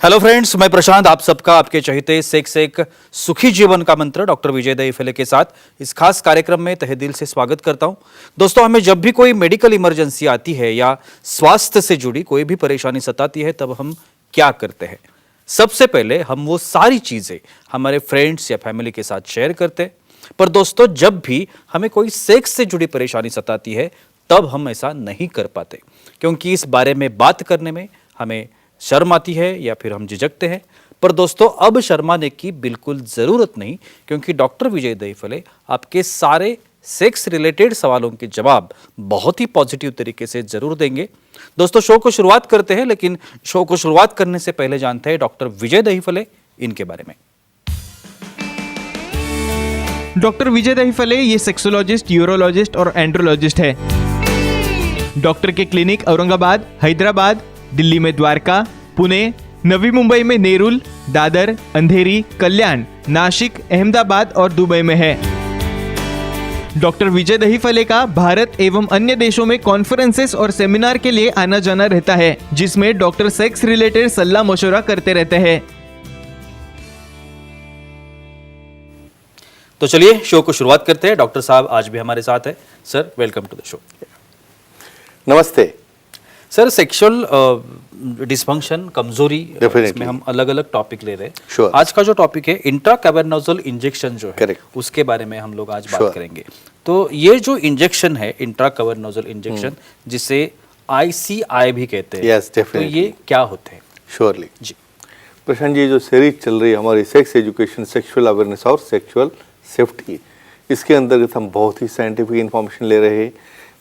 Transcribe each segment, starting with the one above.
Hello friends, मैं प्रशांत आप सबका आपके चहेते सेक्स एक सुखी जीवन का मंत्र डॉक्टर विजय दहीफले के साथ इस खास कार्यक्रम में तहे दिल से स्वागत करता हूं। दोस्तों, हमें जब भी कोई मेडिकल इमरजेंसी आती है या स्वास्थ्य से जुड़ी कोई भी परेशानी सताती है, तब हम क्या करते हैं? सबसे पहले हम वो सारी चीजें हमारे फ्रेंड्स या फैमिली के साथ शेयर करते हैं। पर दोस्तों, जब भी हमें कोई सेक्स से जुड़ी परेशानी सताती है, तब हम ऐसा नहीं कर पाते, क्योंकि इस बारे में बात करने में हमें शर्म आती है या फिर हम झिझकते हैं। पर दोस्तों, अब शर्माने की बिल्कुल जरूरत नहीं, क्योंकि डॉक्टर विजय दहीफले आपके सारे सेक्स रिलेटेड सवालों के जवाब बहुत ही पॉजिटिव तरीके से जरूर देंगे। दोस्तों, शो को शुरुआत करते हैं, लेकिन शो को शुरुआत करने से पहले जानते हैं डॉक्टर विजय दहीफले इनके बारे में। डॉक्टर विजय दहीफले ये सेक्सोलॉजिस्ट, यूरोलॉजिस्ट और एंड्रोलॉजिस्ट है। डॉक्टर के क्लिनिक औरंगाबाद, हैदराबाद, दिल्ली में द्वारका, पुणे, नवी मुंबई में नेरुल, दादर, अंधेरी, कल्याण, नासिक, अहमदाबाद और दुबई में है। डॉक्टर विजय दहीफले का भारत एवं अन्य देशों में कॉन्फ्रेंसेस और सेमिनार के लिए आना जाना रहता है, जिसमें डॉक्टर सेक्स रिलेटेड सलाह मशवरा करते रहते हैं। तो चलिए शो को शुरुआत करते हैं। डॉक्टर साहब आज भी हमारे साथ है। Sir, welcome to the show. नमस्ते सर, सेक्सुअल डिस्फंक्शन, कमजोरी, इसमें हम अलग अलग टॉपिक ले रहे हैं। Sure. आज का जो टॉपिक है इंट्राकैवर्नोजल इंजेक्शन जो है, Correct. उसके बारे में हम लोग आज बात Sure. करेंगे। तो ये जो इंजेक्शन है, इंट्राकैवर्नोजल इंजेक्शन, जिसे ICI भी कहते हैं, Yes, तो definitely. ये क्या होते हैं? श्योरली जी प्रशांत जी, जो सीरीज चल रही है हमारी सेक्स एजुकेशन, सेक्सुअल अवेयरनेस और सेक्सुअल सेफ्टी, इसके अंतर्गत हम बहुत ही साइंटिफिक इंफॉर्मेशन ले रहे हैं।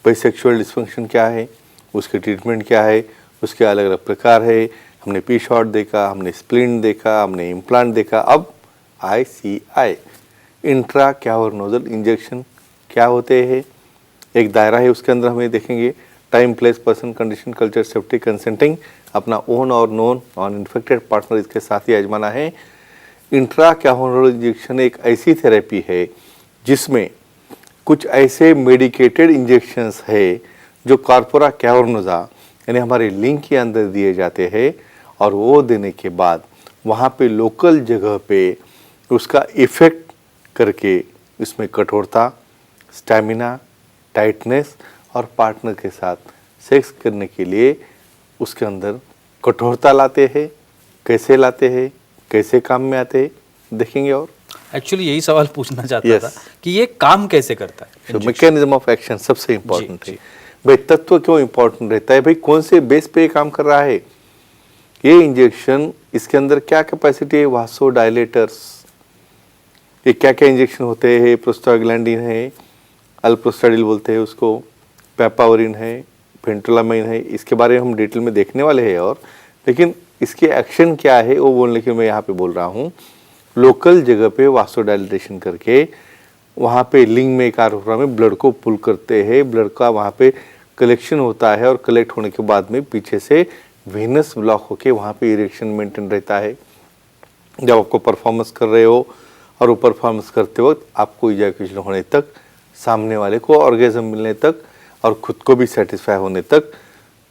भाई सेक्सुअल डिस्फंक्शन क्या है, उसके ट्रीटमेंट क्या है, उसके अलग अलग प्रकार है। हमने पी शॉट देखा, हमने स्प्लिंट देखा, हमने इम्प्लांट देखा। अब ICI, इंट्रा कैवर्नोजल इंजेक्शन क्या होते हैं, एक दायरा है, उसके अंदर हमें देखेंगे time, place, person, condition, culture, safety, consenting, अपना ओन और नॉन नॉन इन्फेक्टेड पार्टनर इसके साथ ही आजमाना है। इंट्रा कैवर्नोजल इंजेक्शन एक ऐसी थेरेपी है जिसमें कुछ ऐसे मेडिकेटेड इंजेक्शंस है जो कॉर्पोरा कैवर्नोजा यानी हमारे लिंग के अंदर दिए जाते हैं, और वो देने के बाद वहाँ पे लोकल जगह पे उसका इफ़ेक्ट करके इसमें कठोरता, स्टैमिना, टाइटनेस और पार्टनर के साथ सेक्स करने के लिए उसके अंदर कठोरता लाते हैं। कैसे लाते हैं, कैसे काम में आते हैं, देखेंगे। और एक्चुअली यही सवाल पूछना चाहता Yes. था कि ये काम कैसे करता है। तो मैकेनिज्म ऑफ एक्शन सबसे इम्पोर्टेंट जी, है। भाई तत्व क्यों इम्पोर्टेंट रहता है, भाई कौन से बेस पे ये काम कर रहा है ये इंजेक्शन, इसके अंदर क्या कैपेसिटी है, वासोडायलेटर्स, ये क्या क्या इंजेक्शन होते हैं, प्रोस्टाग्लैंडिन है, अल्प्रोस्टाडिल बोलते हैं उसको, पेपावरिन है, फेंटोलामाइन है, इसके बारे में हम डिटेल में देखने वाले हैं। और लेकिन इसके एक्शन क्या है वो बोलने के मैं यहाँ पे बोल रहा हूँ। लोकल जगह पे वासोडाइलेटेशन करके वहाँ पे लिंग में कार्योग्राम में ब्लड को पुल करते हैं, ब्लड का वहाँ पे कलेक्शन होता है, और कलेक्ट होने के बाद में पीछे से वेनस ब्लॉक होके वहाँ पे इरेक्शन मेंटेन रहता है। जब आपको परफॉर्मेंस कर रहे हो और वो परफॉर्मेंस करते वक्त आपको इजैकुलेशन होने तक, सामने वाले को ऑर्गेजम मिलने तक और खुद को भी सेटिस्फाई होने तक,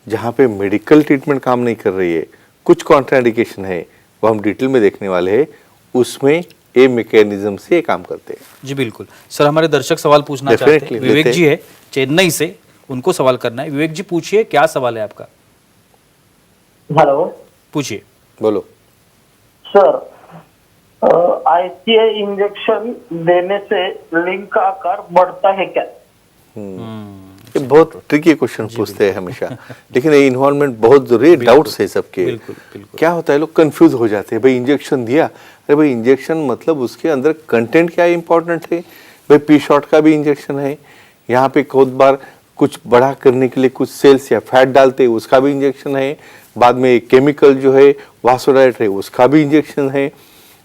जहाँ पे मेडिकल ट्रीटमेंट काम नहीं कर रही है, कुछ कॉन्ट्राइंडिकेशन है वो हम डिटेल में देखने वाले हैं, उसमें ये मैकेनिज्म से काम करते हैं। जी बिल्कुल सर, हमारे दर्शक सवाल पूछना चाहते हैं। विवेक जी है चेन्नई से, उनको सवाल करना है। विवेक जी पूछिए, क्या सवाल है आपका? हेलो, पूछिए। बोलो सर। ICI इंजेक्शन देने से लिंग का आकार बढ़ता है क्या? ये बहुत ट्रिकी क्वेश्चन पूछते हैं हमेशा, लेकिन ये इन्वॉल्वमेंट बहुत जरूरी है। डाउट्स है सबके। बिल्कुल बिल्कुल। क्या होता है, लोग कंफ्यूज हो जाते हैं। भाई इंजेक्शन दिया, अरे भाई इंजेक्शन मतलब उसके अंदर कंटेंट क्या इंपॉर्टेंट है। भाई पी शॉट का भी इंजेक्शन है, यहाँ पे बहुत बार कुछ बड़ा करने के लिए कुछ सेल्स या फैट डालते हैं, उसका भी इंजेक्शन है। बाद में केमिकल जो है वासोडाइलेटर है, उसका भी इंजेक्शन है।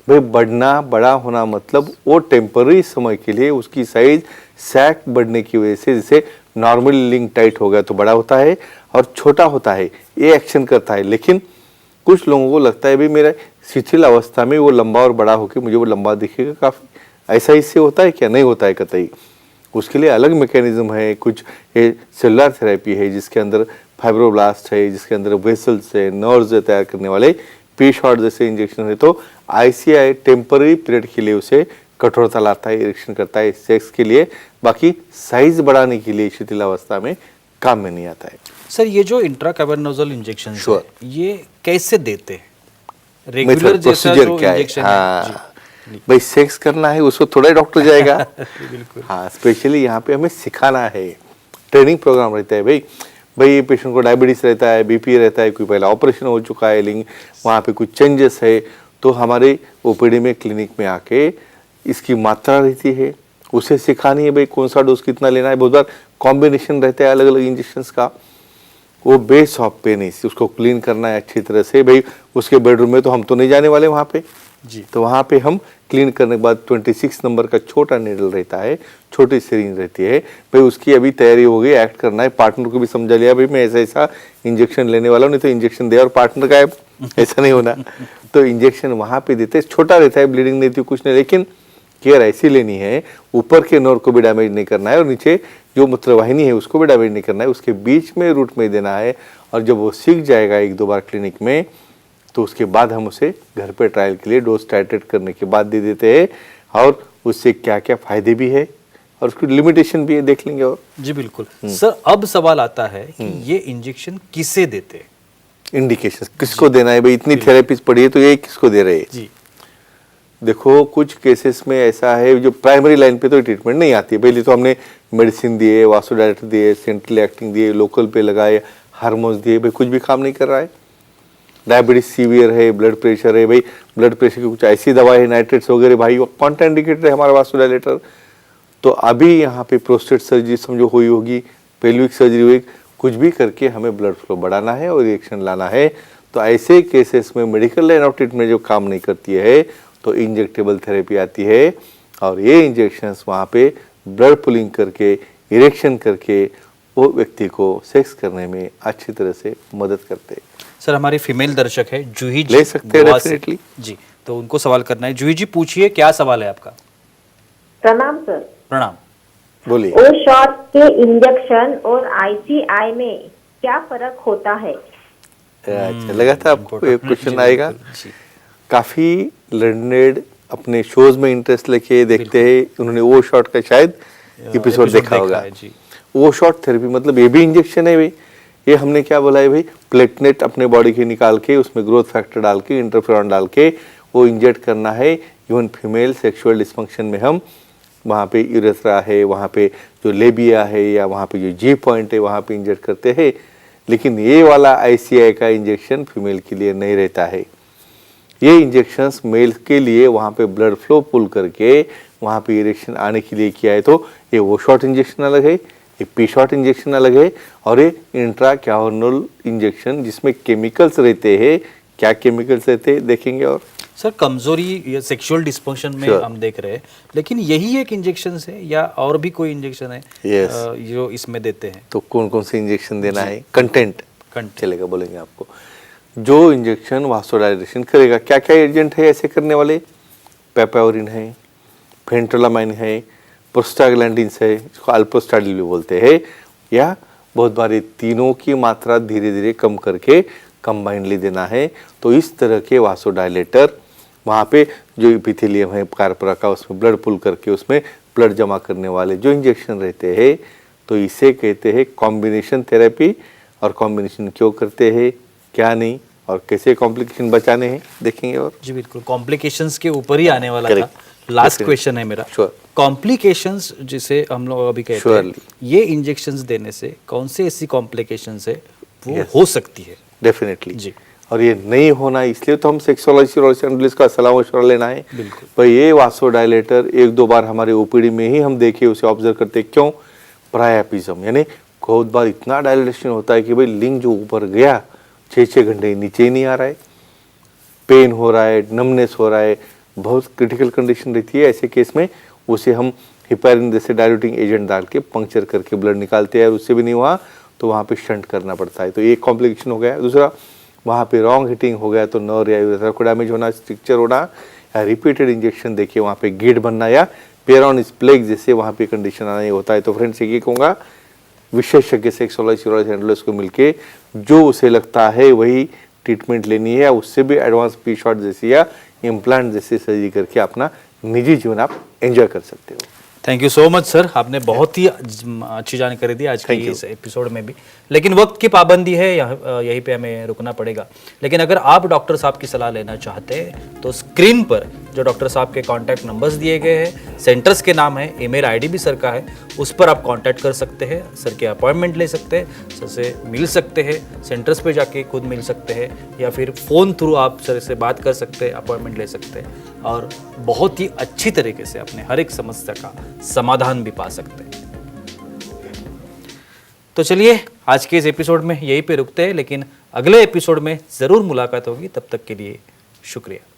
भाई बढ़ना, बड़ा होना मतलब वो टेम्पररी समय के लिए उसकी साइज सैक बढ़ने की वजह से, जैसे नॉर्मली लिंग टाइट हो गया तो बड़ा होता है और छोटा होता है, ये एक्शन करता है। लेकिन कुछ लोगों को लगता है भाई मेरा शिथिल अवस्था में वो लंबा और बड़ा होकर मुझे वो लंबा दिखेगा काफ़ी, ऐसा इससे होता है क्या? नहीं होता है कतई। उसके लिए अलग मैकेनिज्म है। कुछ ये सेलुलर थेरेपी है जिसके अंदर फाइब्रोब्लास्ट है, जिसके अंदर वेसल्स है, नर्व्स तैयार करने वाले पी शॉट जैसे इंजेक्शन है तो आईसीआई टेम्पररी पीरियड के लिए उसे कठोरता लाता है, इरेक्शन करता है सेक्स के लिए, बाकी साइज बढ़ाने के लिए शिथिलावस्था में काम में नहीं आता है। सर ये जो इंट्राकैवर्नोजल इंजेक्शन Sure. ये कैसे देते हैं? रेगुलर मेथड जैसा प्रोसीजर जो क्या है? इंजेक्शन है हाँ भाई सेक्स करना है उसको थोड़ा ही डॉक्टर जाएगा। बिल्कुल। हाँ स्पेशली यहाँ पे हमें सिखाना है, ट्रेनिंग प्रोग्राम रहता है भाई ये पेशेंट को डायबिटीज रहता है, बीपी रहता है, कोई पहला ऑपरेशन हो चुका है, लेकिन वहाँ पे कुछ चेंजेस है तो हमारे ओपीडी में क्लिनिक में आके इसकी मात्रा रहती है, उसे सिखानी है भाई कौन सा डोज कितना लेना है। बहुत बार कॉम्बिनेशन रहता है अलग अलग इंजेक्शंस का, वो बेस ऑफ पेनिस उसको क्लीन करना है अच्छी तरह से। भाई उसके बेडरूम में तो हम तो नहीं जाने वाले वहाँ पे जी। तो वहाँ पे हम क्लीन करने के बाद 26 नंबर का छोटा नीडल रहता है, छोटी सिरिंज रहती है, भाई उसकी अभी तैयारी हो गई, एक्ट करना है। पार्टनर को भी समझा लिया भाई मैं ऐसा ऐसा इंजेक्शन लेने वाला हूँ, नहीं तो इंजेक्शन दे और पार्टनर गायब, ऐसा नहीं होना। तो इंजेक्शन वहाँ पे देते, छोटा रहता है, ब्लीडिंग नहीं थी कुछ नहीं, लेकिन केयर ऐसी लेनी है ऊपर के नर्व को भी डैमेज नहीं करना है और नीचे जो मूत्रवाहिनी है उसको भी डैमेज नहीं करना है, उसके बीच में रूट में देना है। और जब वो सीख जाएगा एक दो बार क्लिनिक में तो उसके बाद हम उसे घर पे ट्रायल के लिए डोज टाइट्रेट करने के बाद दे देते हैं और उससे क्या क्या फायदे भी है और उसकी लिमिटेशन भी है देख लेंगे। और जी बिल्कुल। सर अब सवाल आता है कि ये इंजेक्शन किसे देते हैं? इंडिकेशन किसको देना है भाई, इतनी थेरेपीज पड़ी है तो ये किसको दे रहे हैं? जी देखो कुछ केसेस में ऐसा है जो प्राइमरी लाइन पे तो ट्रीटमेंट नहीं आती है, पहले तो हमने मेडिसिन दिए, वासोडाइलेटर दिए, सेंट्रल एक्टिंग दिए, लोकल पे लगाए, हार्मोन्स दिए, भाई कुछ भी काम नहीं कर रहा है। डायबिटीज सीवियर है, ब्लड प्रेशर है, भाई ब्लड प्रेशर की कुछ ऐसी दवाई है नाइट्रेट्स वगैरह, भाई वो कॉन्ट्राइंडिकेटेड है हमारा वासोडाइलेटर। तो अभी यहाँ पे प्रोस्टेट सर्जरी समझो हुई होगी, पेल्विक सर्जरी हुई, कुछ भी करके हमें ब्लड फ्लो बढ़ाना है और रिएक्शन लाना है। तो ऐसे केसेस में मेडिकल लाइन ऑफ ट्रीटमेंट जो काम नहीं करती है तो इंजेक्टेबल थेरेपी आती है और ये इंजेक्शंस वहाँ पे ब्लड पुलिंग करके इरेक्शन करके वो व्यक्ति को सेक्स करने में अच्छी तरह से मदद करते हैं। सर हमारे फीमेल दर्शक है जूही जी, ले सकते हैं गोवा से। definitely। जी तो उनको सवाल करना है। जूही जी पूछिए क्या सवाल है आपका? प्रणाम सर। प्रणाम। बोलिए। ओ शॉट के इंजेक्शन और आईसीआई में क्या फर्क होता है? अच्छा लगा था आपको ये क्वेश्चन जी, आएगा। बिल्कुल, जी। काफी लर्नेड अपने शोज में इंटरेस्ट लेके देखते हैं, उन्होंने वो शॉट का शायद एपिसोड देखा होगा। है, जी। वो शॉट थेरेपी मतलब ये भी इंजेक्शन है भाई, ये हमने क्या बोला है भाई, प्लेटलेट अपने बॉडी के निकाल के उसमें ग्रोथ फैक्टर डाल के इंटरफेरॉन डाल के वो इंजेक्ट करना है। इवन फीमेल सेक्सुअल डिस्फंक्शन में हम वहाँ पे यूरेथ्रा है, वहाँ पे जो लेबिया है या वहाँ पे जो जी पॉइंट है वहाँ पे इंजेक्ट करते हैं। लेकिन ये वाला आईसीआई का इंजेक्शन फीमेल के लिए नहीं रहता है। ये इंजेक्शंस मेल के लिए वहाँ पे ब्लड फ्लो पुल करके वहाँ पे इरेक्शन आने के लिए किया है। तो ये वो शॉट इंजेक्शन अलग है, ये पी शॉट इंजेक्शन अलग है और ये इंट्रा कैवर्नल इंजेक्शन जिसमें केमिकल्स रहते हैं। क्या केमिकल्स रहते हैं देखेंगे। और सर कमजोरी या सेक्सुअल डिस्फंक्शन में Sure. हम देख रहे हैं, लेकिन यही एक इंजेक्शन है या और भी कोई इंजेक्शन है Yes. जो इसमें देते हैं? तो कौन कौन से इंजेक्शन देना है, कंटेंट Content। चलेगा बोलेंगे आपको। जो इंजेक्शन वासोडाइलेशन करेगा, क्या क्या एजेंट है ऐसे करने वाले, पेपावरिन है, फेंट्रोलामाइन है, प्रोस्टाग्लैंडिन्स है, इसको अल्प्रोस्टाडिल भी बोलते हैं, या बहुत बार ये तीनों की मात्रा धीरे धीरे कम करके कंबाइनली देना है। तो इस तरह के वासोडाइलेटर वहाँ पे जो इपिथेलियम है कार्पोरा का उसमें ब्लड पुल करके उसमें ब्लड जमा करने वाले जो इंजेक्शन रहते हैं, तो इसे कहते हैं कॉम्बिनेशन थेरेपी। और कॉम्बिनेशन क्यों करते हैं, क्या नहीं और कैसे कॉम्प्लिकेशन बचाने हैं देखेंगे। और जी बिल्कुल, कॉम्प्लिकेशंस के ऊपर ही आने वाला था। Correct। Last Definitely। क्वेश्चन है मेरा। Sure। कॉम्प्लिकेशंस जिसे हम लोग अभी कहते हैं, Surely। ये इंजेक्शंस देने से कौन से ऐसी कॉम्प्लिकेशंस है वो Yes। हो सकती है? डेफिनेटली जी। और ये नहीं होना इसलिए तो हम सेक्सोलॉजी का सलाह मशवरा लेना है। बिल्कुल। पर ये वासोडाइलेटर एक दो बार हमारे ओपीडी में ही हम देखे उसे ऑब्जर्व करते। क्यों? प्रायापिज्म, यानी बहुत बार इतना डायलेटेशन होता है कि भाई लिंग जो ऊपर गया 6-6 घंटे नीचे ही नहीं आ रहा है, पेन हो रहा है, नमनेस हो रहा है, बहुत क्रिटिकल कंडीशन रहती है। ऐसे केस में उसे हम हिपैरिन जैसे डायल्यूटिंग एजेंट डाल के पंक्चर करके ब्लड निकालते हैं और उससे भी नहीं हुआ तो वहाँ पे शंट करना पड़ता है। तो एक कॉम्प्लिकेशन हो गया। दूसरा, वहाँ पे रॉन्ग हिटिंग हो गया तो नर्व या यूरेथ्रा को डैमेज होना, स्ट्रक्चर होना, या रिपीटेड इंजेक्शन देखिए वहाँ पे गेट बनना या पेरॉन प्लेग जैसे वहाँ पे कंडीशन आना ही होता है। तो फ्रेंड्स ये कहूँगा विशेषज्ञ सेक्सोलॉजी एंडोलॉजिस्ट को मिलके जो उसे लगता है वही ट्रीटमेंट लेनी है या उससे भी एडवांस पी शॉट जैसी या इम्प्लांट जैसी सर्जरी करके अपना निजी जीवन आप एंजॉय कर सकते हो। Thank you so much sir, आपने बहुत ही अच्छी जानकारी दी आज के इस एपिसोड में भी। लेकिन वक्त की पाबंदी है, यहीं पे हमें रुकना पड़ेगा। लेकिन अगर आप डॉक्टर साहब की सलाह लेना चाहते हैं तो स्क्रीन पर जो डॉक्टर साहब के कॉन्टैक्ट नंबर्स दिए गए हैं, सेंटर्स के नाम है, ईमेल आईडी भी सर का है, उस पर आप कॉन्टैक्ट कर सकते हैं, सर के अपॉइंटमेंट ले सकते हैं, सर से मिल सकते हैं, सेंटर्स पे जाके खुद मिल सकते हैं, या फिर फ़ोन थ्रू आप सर से बात कर सकते हैं, अपॉइंटमेंट ले सकते हैं और बहुत ही अच्छी तरीके से अपने हर एक समस्या का समाधान भी पा सकते हैं। तो चलिए आज के इस एपिसोड में यहीं पे रुकते हैं, लेकिन अगले एपिसोड में ज़रूर मुलाकात होगी। तब तक के लिए शुक्रिया।